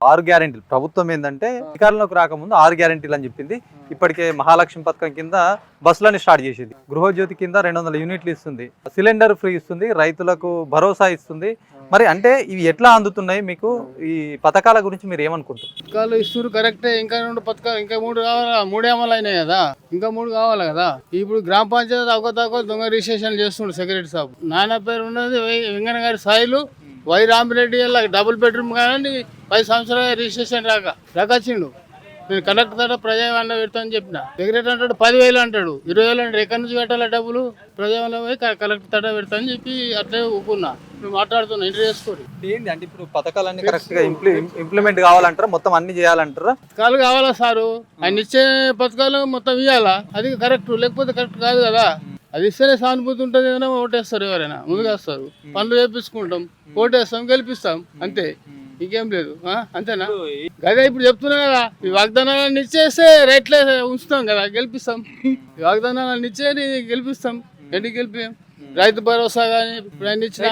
6 గ్యారెంటీలు ప్రభుత్వం ఏంటంటే అధికారంలోకి రాకముందు 6 గ్యారెంటీలు అని చెప్పింది. ఇప్పటికే మహాలక్ష్మి పథకం కింద బస్సులని స్టార్ట్ చేసింది. గృహజ్యోతి కింద 200 యూనిట్లు ఇస్తుంది, సిలిండర్ ఫ్రీ ఇస్తుంది, రైతులకు భరోసా ఇస్తుంది. మరి అంటే ఇవి ఎట్లా అందుతున్నాయి మీకు? ఈ పథకాల గురించి మీరు ఏమనుకుంటారు? పథకాలు ఇస్తారు కరెక్టే. ఇంకా 2 పథకాలు, ఇంకా 3 కావాలా? 3 అమలు అయినాయి కదా, ఇంకా 3 కావాలి కదా. ఇప్పుడు గ్రామ పంచాయతీ అవకతవక దొంగ రిజిస్ట్రేషన్ చేస్తుండే సెక్రటరీ సాబ్. నాన్న పేరు ఉన్నది వెంకన్న గారి Sailu, Y Ramireddy double bedroom కానీ 10 సంవత్సరాల రిజిస్ట్రేషన్ రాకొచ్చిండు. నేను కలెక్టర్ తట ప్రజావాణిలో పెడతా అని చెప్పిన. సెక్రటరీ అంటాడు 10,000 అంటాడు, 20,000 అంటే ఎక్కడి నుంచి పెట్టాలి డబ్బులు? ప్రజావాణిలో పోయి కలెక్టర్ తట పెడతా అని చెప్పి అట్లే ఊకున్నా. నువ్వు మాట్లాడుతున్నా, ఇంటర్ చేసుకోరు. ఏంది అంటే ఇప్పుడు పథకాలన్నీ కరెక్ట్ గా ఇంప్లిమెంట్ కావాలంటారా? మొత్తం అన్ని చేయాలంటారా? పథకాలు కావాలా సారు? ఆయన ఇచ్చే పథకాలు మొత్తం ఇవ్వాలా, అది కరెక్ట్. లేకపోతే కరెక్ట్ కాదు కదా. అది ఇస్తేనే సానుభూతి ఉంటుంది. ఏదైనా ఓటేస్తారు, ఎవరైనా ముందుగా వస్తారు, పనులు చేపించుకుంటాం, ఓటేస్తాం, గెలిపిస్తాం, అంతే, ఇంకేం లేదు. అంతేనా? అదే ఇప్పుడు చెప్తున్నా కదా, ఈ వాగ్దానాలను ఇచ్చేస్తే రైట్లే ఉంచుతాం కదా, గెలిపిస్తాం. ఈ వాగ్దానాలను ఇచ్చే గెలిపిస్తాం. ఎందుకు గెలిపాం? రైతు భరోసా కానీ ఇప్పుడు ఆయన ఇచ్చిన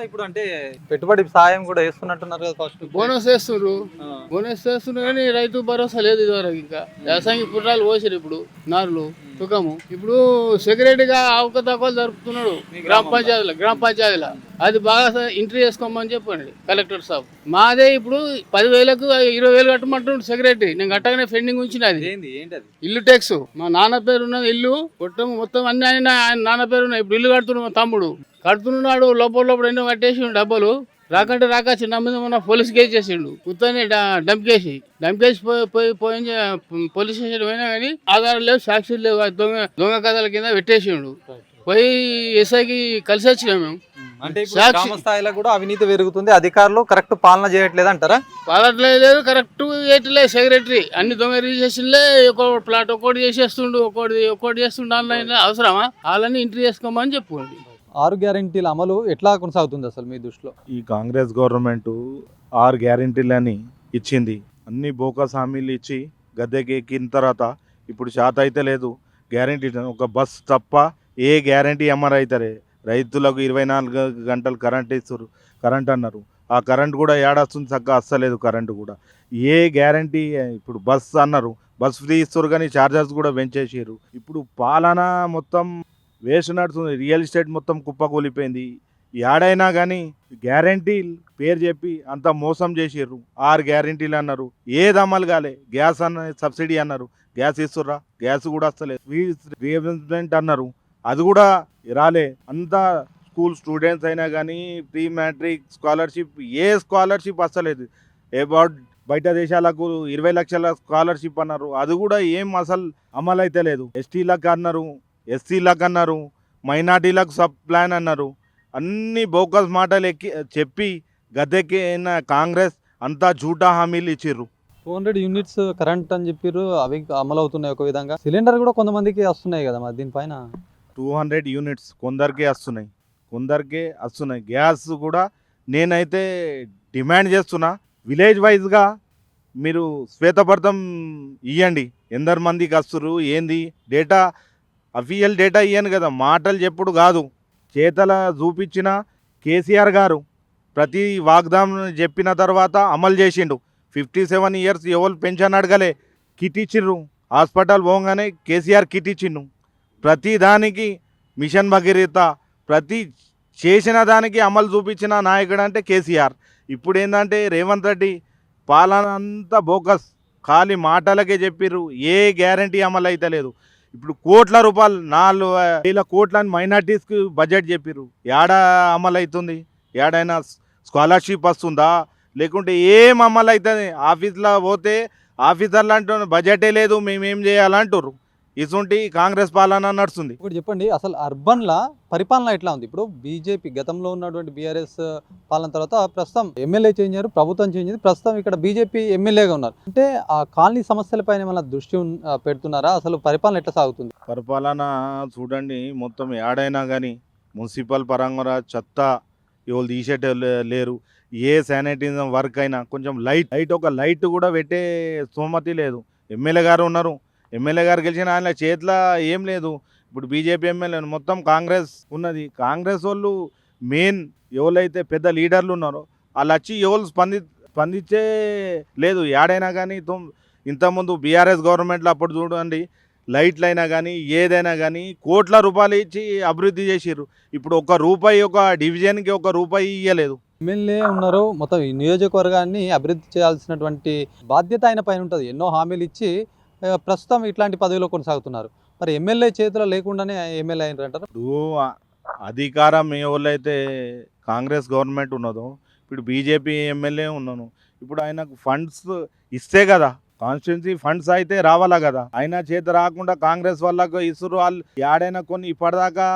ఇప్పుడు అంటే పెట్టుబడి సాయం కూడా వేస్తున్నట్టున్నారు కదా. ఫస్ట్ బోనస్ వేస్తున్నారు కానీ రైతు భరోసా లేదు ఇదివరకు. ఇంకా వ్యవసాయానికి పుట్టాలు పోసారు ఇప్పుడు, నారులు సుఖము. ఇప్పుడు సెక్రటరీగా అవకతవకలు జరుపుతున్నాడు గ్రామ పంచాయతీలో. అది బాగా ఎంట్రీ చేసుకోమని చెప్పండి కలెక్టర్ సాబ్. మాదే ఇప్పుడు 10,000కు 20,000 కట్టమంటున్నాడు సెక్రటరీ. నేను కట్టగానే పెండింగ్ ఉంచినది ఇల్లు ట్యాక్స్. మా నాన్న పేరు ఉన్నది ఇల్లు మొత్తం అన్ని ఆయన నాన్న పేరు ఉన్నాయి. ఇప్పుడు ఇల్లు కడుతున్నాడు, మా తమ్ముడు కడుతున్నాడు. లోపల ఎన్నో కట్టేసి డబ్బులు రాకంటే రాకొచ్చి నా మీద మొన్న పోలీస్ కేసు చేసిండు. కుత్తని డంప్ కేసి పోయి పోలీస్ స్టేషన్ పోయినా కానీ ఆధారం లేవు, సాక్షులు లేవు. దొంగ కథల కింద పెట్టేసిండు. పోయి ఎస్ఐకి కలిసి వచ్చినాం మేము. అంటే గ్రామ స్థాయిలో కూడా అవినీతి పెరుగుతుంది, అధికారులు కరెక్ట్ పాలన చేయట్లేదు అంటారా? పాలట్లేదు, కరెక్ట్ చేయట్లేదు సెక్రటరీ. అన్ని దొంగ రిజిస్ట్రేషన్లే, ఒక ప్లాట్ ఒక్కోటి చేసేస్తుండు, ఒక్కోటి చేస్తుండు. ఆన్లైన్ అవసరమా? వాళ్ళని ఎంట్రీ చేసుకోమని చెప్పుకోండి. 6 గ్యారెంటీల అమలు ఎట్లా కొనసాగుతుంది అసలు మీ దృష్టిలో? ఈ కాంగ్రెస్ గవర్నమెంట్ 6 గ్యారెంటీలని ఇచ్చింది. అన్ని బోకస్ హామీలు ఇచ్చి గద్దెకి ఎక్కిన తర్వాత ఇప్పుడు శాత అయితే లేదు. గ్యారెంటీ ఒక బస్ తప్ప ఏ గ్యారెంటీ అమలు అవుతారే. రైతులకు 24 గంటలు కరెంట్ ఇస్తారు, కరెంట్ అన్నారు. ఆ కరెంట్ కూడా ఏడాస్తుంది, చక్కగా వస్తలేదు కరెంటు కూడా. ఏ గ్యారెంటీ? ఇప్పుడు బస్ అన్నారు, బస్ ఫ్రీ ఇస్తారు కానీ ఛార్జెస్ కూడా పెంచేసారు. ఇప్పుడు పాలన మొత్తం వేస్ట్ నడుస్తుంది. రియల్ ఎస్టేట్ మొత్తం కుప్పకూలిపోయింది. ఏడైనా కానీ గ్యారెంటీ పేరు చెప్పి అంత మోసం చేసిర్రు. 6 గ్యారెంటీలు అన్నారు, ఏది అమలు కాలే. గ్యాస్ అన్న సబ్సిడీ అన్నారు, గ్యాస్ ఇస్తుర్రా? గ్యాస్ కూడా వస్తలేదు. రీఎంబర్స్మెంట్ అన్నారు, అది కూడా రాలే. అంతా స్కూల్ స్టూడెంట్స్ అయినా కానీ ప్రీ మ్యాట్రిక్ స్కాలర్షిప్, ఏ స్కాలర్షిప్ వస్తలేదు. అబౌట్ బయట దేశాలకు 20 లక్షల స్కాలర్షిప్ అన్నారు, అది కూడా ఏం అసలు అమలు అయితే లేదు. ఎస్టీలకు అన్నారు, ఎస్సీలకు అన్నారు, మైనార్టీలకు సబ్ ప్లాన్ అన్నారు. అన్ని బోకస్ మాటలు చెప్పి గద్దెక్కిన కాంగ్రెస్ అంతా జూటా హామీలు ఇచ్చిర్రు. 200 యూనిట్స్ కరెంట్ అని చెప్పారు, అవి అమలు అవుతున్నాయి ఒక విధంగా. సిలిండర్ కూడా కొంతమందికి వస్తున్నాయి కదా, మరి దీనిపైన 200 యూనిట్స్ కొందరికే వస్తున్నాయి. గ్యాస్ కూడా నేనైతే డిమాండ్ చేస్తున్నా, విలేజ్ వైజ్గా మీరు శ్వేతపత్రం ఇవ్వండి. ఎందరు మందికి వస్తున్నారు ఏంది డేటా, అఫీషియల్ డేటా ఇవ్వను కదా, మాటలు చెప్పుడు కాదు. చేతల చూపించిన కేసీఆర్ గారు ప్రతి వాగ్దానం చెప్పిన తర్వాత అమలు చేసిండు. 57 ఇయర్స్ ఎవరు పెన్షన్ అడగలే, కిట్ ఇచ్చిండ్రు. హాస్పిటల్ పోగానే కేసీఆర్ కిట్ ఇచ్చిండు. ప్రతి దానికి మిషన్ భగీరథ, ప్రతి చేసిన దానికి అమలు చూపించిన నాయకుడు అంటే కేసీఆర్. ఇప్పుడు ఏంటంటే రేవంత్ రెడ్డి పాలన అంతా బోకస్, ఖాళీ మాటలకే చెప్పిర్రు, ఏ గ్యారంటీ అమలు అయితే లేదు. ఇప్పుడు కోట్ల రూపాయలు 4,000 కోట్లని మైనార్టీస్కి బడ్జెట్ చెప్పిర్రు, ఏడా అమలు అవుతుంది? ఏడైనా స్కాలర్షిప్ వస్తుందా? లేకుంటే ఏం అమలు అవుతుంది? ఆఫీస్లో పోతే ఆఫీసర్లు అంటున్నారు బడ్జెటే లేదు, మేమేం చేయాలంటారు. ఇటువంటి కాంగ్రెస్ పాలన నడుస్తుంది. ఇప్పుడు చెప్పండి, అసలు అర్బన్లా పరిపాలన ఎట్లా ఉంది? ఇప్పుడు బీజేపీ గతంలో ఉన్నటువంటి బీఆర్ఎస్ పాలన తర్వాత ప్రస్తుతం ఎమ్మెల్యే చేంజ్ అయ్యారు, ప్రభుత్వం చేంజ్ అయింది, ప్రస్తుతం ఇక్కడ బీజేపీ ఎమ్మెల్యేగా ఉన్నారు. అంటే ఆ కాలనీ సమస్యలపైన ఏమైనా దృష్టి పెడుతున్నారా? అసలు పరిపాలన ఎట్లా సాగుతుంది? పరిపాలన చూడండి, మొత్తం ఏడైనా కానీ మున్సిపల్ పరంగా చెత్త ఎవరు తీసేట లేరు. ఏ శానిటైజర్ వర్క్ అయినా కొంచెం ఒక లైట్ కూడా పెట్టే స్తోమతి లేదు. ఎమ్మెల్యే గారు ఉన్నారు, ఎమ్మెల్యే గారు గెలిచిన ఆయన చేతిలో ఏం లేదు. ఇప్పుడు బీజేపీ ఎమ్మెల్యే మొత్తం కాంగ్రెస్ ఉన్నది. కాంగ్రెస్ వాళ్ళు మెయిన్ ఎవరైతే పెద్ద లీడర్లు ఉన్నారో వాళ్ళు వచ్చి ఎవరు స్పందించే లేదు ఏడైనా కానీ ఇంతకుముందు బీఆర్ఎస్ గవర్నమెంట్లో అప్పుడు చూడండి లైట్లు అయినా కానీ ఏదైనా కానీ కోట్ల రూపాయలు ఇచ్చి అభివృద్ధి చేసిర్రు. ఇప్పుడు ఒక రూపాయి ఒక డివిజన్కి ఒక రూపాయి ఇవ్వలేదు. ఎమ్మెల్యే ఉన్నారు, మొత్తం ఈ నియోజకవర్గాన్ని అభివృద్ధి చేయాల్సినటువంటి బాధ్యత ఆయన పైన ఉంటుంది. ఎన్నో హామీలు ఇచ్చి ప్రస్తుతం ఇట్లాంటి పదవిలో కొనసాగుతున్నారు. మరి ఎమ్మెల్యే చేతిలో లేకుండానే ఎమ్మెల్యే అయినారు అంటారు. ఇప్పుడు అధికారం ఏ వాళ్ళైతే కాంగ్రెస్ గవర్నమెంట్ ఉన్నదో ఇప్పుడు బీజేపీ ఎమ్మెల్యే ఉన్నాను. ఇప్పుడు ఆయనకు ఫండ్స్ ఇస్తే కదా, కాన్స్టిట్యున్సీ ఫండ్స్ అయితే రావాలా కదా. అయినా చేత రాకుండా కాంగ్రెస్ వాళ్ళకు ఇసురు వాళ్ళు ఏడైనా కొన్ని ఇప్పటిదాకా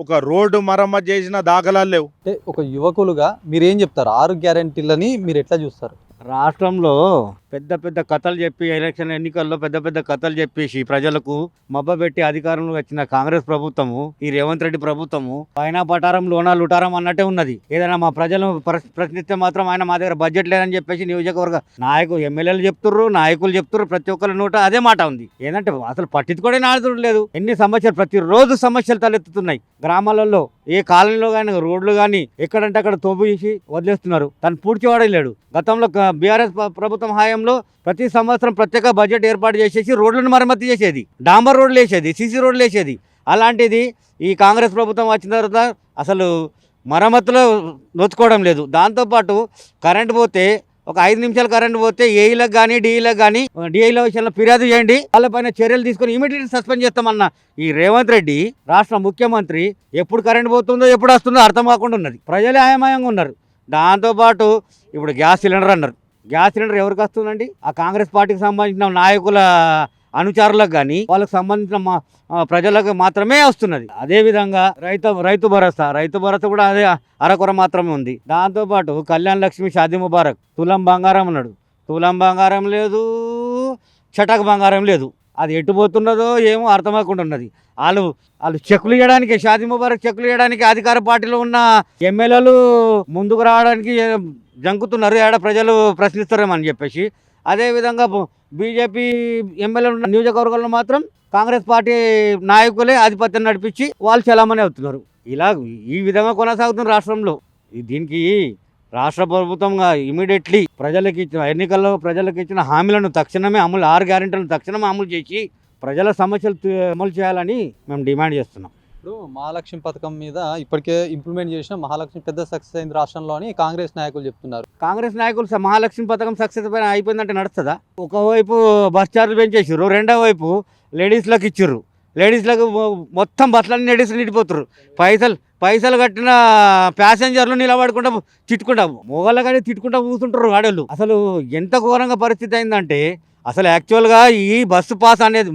ఒక రోడ్డు మరమ్మతు చేసిన దాఖలాలు లేవు. అంటే ఒక యువకులుగా మీరేం చెప్తారు? 6 గ్యారెంటీలని మీరు ఎట్లా చూస్తారు? రాష్ట్రంలో పెద్ద పెద్ద కథలు చెప్పి ఎలక్షన్ ఎన్నికల్లో పెద్ద పెద్ద కథలు చెప్పేసి ప్రజలకు మబ్బబెట్టి అధికారంలో వచ్చిన కాంగ్రెస్ ప్రభుత్వము, ఈ రేవంత్ రెడ్డి ప్రభుత్వము పైన పటారం లోనా లుటారం అన్నట్టే ఉన్నది. ఏదైనా మా ప్రజలు ప్రశ్నిస్తే మాత్రం ఆయన మా దగ్గర బడ్జెట్ లేదని చెప్పేసి నియోజకవర్గ ఎమ్మెల్యేలు చెప్తుర్రు, నాయకులు చెప్తుర్రు, ప్రతి ఒక్కరి నోట అదే మాట ఉంది. ఏంటంటే అసలు పట్టించుకోవడే నాడుతుడు లేదు. ఎన్ని సమస్యలు, ప్రతిరోజు సమస్యలు తలెత్తుతున్నాయి గ్రామాలలో. ఏ కాలనీలో కానీ రోడ్లు కానీ ఎక్కడంటే అక్కడ తోబేసి వదిలేస్తున్నారు. తను పూడ్చి వాడలేడు. గతంలో బీఆర్ఎస్ ప్రభుత్వం హయాంలో ప్రతి సంవత్సరం ప్రత్యేక బడ్జెట్ ఏర్పాటు చేసేసి రోడ్లను మరమ్మతు చేసేది, డాంబర్ రోడ్లు వేసేది, సీసీ రోడ్లు వేసేది. అలాంటిది ఈ కాంగ్రెస్ ప్రభుత్వం వచ్చిన తర్వాత అసలు మరమ్మతులో నొచ్చుకోవడం లేదు. దాంతోపాటు కరెంట్ పోతే ఒక 5 నిమిషాలు కరెంట్ పోతే ఏఈలకు కానీ డిఈలకు కానీ డిఐల విషయంలో ఫిర్యాదు చేయండి, వాళ్ళపైన చర్యలు తీసుకొని ఇమీడియట్ సస్పెండ్ చేస్తామన్న ఈ రేవంత్ రెడ్డి రాష్ట్ర ముఖ్యమంత్రి ఎప్పుడు కరెంట్ పోతుందో ఎప్పుడు వస్తుందో అర్థం కాకుండా ఉన్నది. ప్రజలే ఆయమయంగా ఉన్నారు. దాంతోపాటు ఇప్పుడు గ్యాస్ సిలిండర్ అన్నారు. గ్యాస్ సిలిండర్ ఎవరికి వస్తుందండి? ఆ కాంగ్రెస్ పార్టీకి సంబంధించిన నాయకుల అనుచరులకు కానీ వాళ్ళకి సంబంధించిన ప్రజలకు మాత్రమే వస్తున్నది. అదేవిధంగా రైతు భరోసా కూడా అదే అరకొర మాత్రమే ఉంది. దాంతోపాటు కళ్యాణ్ లక్ష్మి షాదీ ముబారక్ తులం బంగారం అన్నాడు. తులం బంగారం లేదు, చటక్ బంగారం లేదు. అది ఎటు పోతున్నదో ఏమో అర్థమవకుండా ఉన్నది. వాళ్ళు చెక్కులు ఇవ్వడానికి, షాదీ ముబారక్ చెక్కులు ఇవ్వడానికి అధికార పార్టీలో ఉన్న ఎమ్మెల్యేలు ముందుకు రావడానికి జంకుతున్నారు. ఏడ ప్రజలు ప్రశ్నిస్తారేమని చెప్పేసి. అదేవిధంగా బీజేపీ ఎమ్మెల్యే ఉన్న నియోజకవర్గంలో మాత్రం కాంగ్రెస్ పార్టీ నాయకులే ఆధిపత్యం నడిపించి వాళ్ళు చలామణి అవుతున్నారు. ఇలా ఈ విధంగా కొనసాగుతున్న రాష్ట్రంలో. దీనికి రాష్ట్ర ప్రభుత్వంగా ఇమీడియట్లీ ఎన్నికల్లో ప్రజలకు ఇచ్చిన హామీలను తక్షణమే 6 గ్యారెంటీలను తక్షణమే అమలు చేసి ప్రజల సమస్యలు అమలు చేయాలని మేము డిమాండ్ చేస్తున్నాం. ఇప్పుడు మహాలక్ష్మి పథకం మీద ఇప్పటికే ఇంప్లిమెంట్ చేసిన మహాలక్ష్మి పెద్ద సక్సెస్ అయింది రాష్ట్రంలో అని కాంగ్రెస్ నాయకులు చెప్తున్నారు. కాంగ్రెస్ నాయకులు మహాలక్ష్మి పథకం సక్సెస్ అయిపోయిందంటే నడుస్తుందా? ఒకవైపు బస్ ఛార్జ్ పెంచేసారు, రెండో వైపు లేడీస్లకు ఇచ్చిర్రు. లేడీస్లకు మొత్తం బస్సులన్నీ లేడీస్లు నిండిపోతున్నారు. పైసలు కట్టిన ప్యాసింజర్లు నిలబడకుండా తిట్టుకుంటా, మొగళ్ళు కానీ తిట్టుకుంటా కూర్చుంటారు ఆడోళ్ళు. అసలు ఎంత ఘోరంగా పరిస్థితి అయిందంటే అసలు యాక్చువల్గా ఈ బస్సు పాస్ అనేది,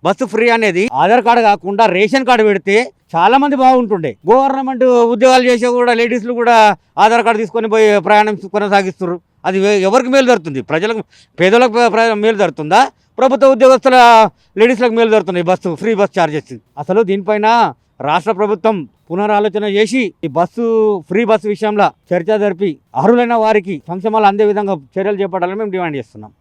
బస్సు ఫ్రీ అనేది ఆధార్ కార్డు కాకుండా రేషన్ కార్డు పెడితే చాలా మంది బాగుంటుండే. గవర్నమెంట్ ఉద్యోగాలు చేసే కూడా లేడీస్లు కూడా ఆధార్ కార్డు తీసుకొని పోయి ప్రయాణం కొనసాగిస్తారు. అది ఎవరికి మేలు జరుగుతుంది? ప్రజలకు, పేదలకు మేలు జరుగుతుందా? ప్రభుత్వ ఉద్యోగస్తుల లేడీస్లకు మేలు జరుగుతుంది ఫ్రీ బస్ ఛార్జెస్. అసలు దీనిపైన రాష్ట్ర ప్రభుత్వం పునరాలోచన చేసి ఈ ఫ్రీ బస్సు విషయంలో చర్చ జరిపి అర్హులైన వారికి సంక్షేమాలు అందే విధంగా చర్యలు చేపట్టాలని మేము డిమాండ్ చేస్తున్నాం.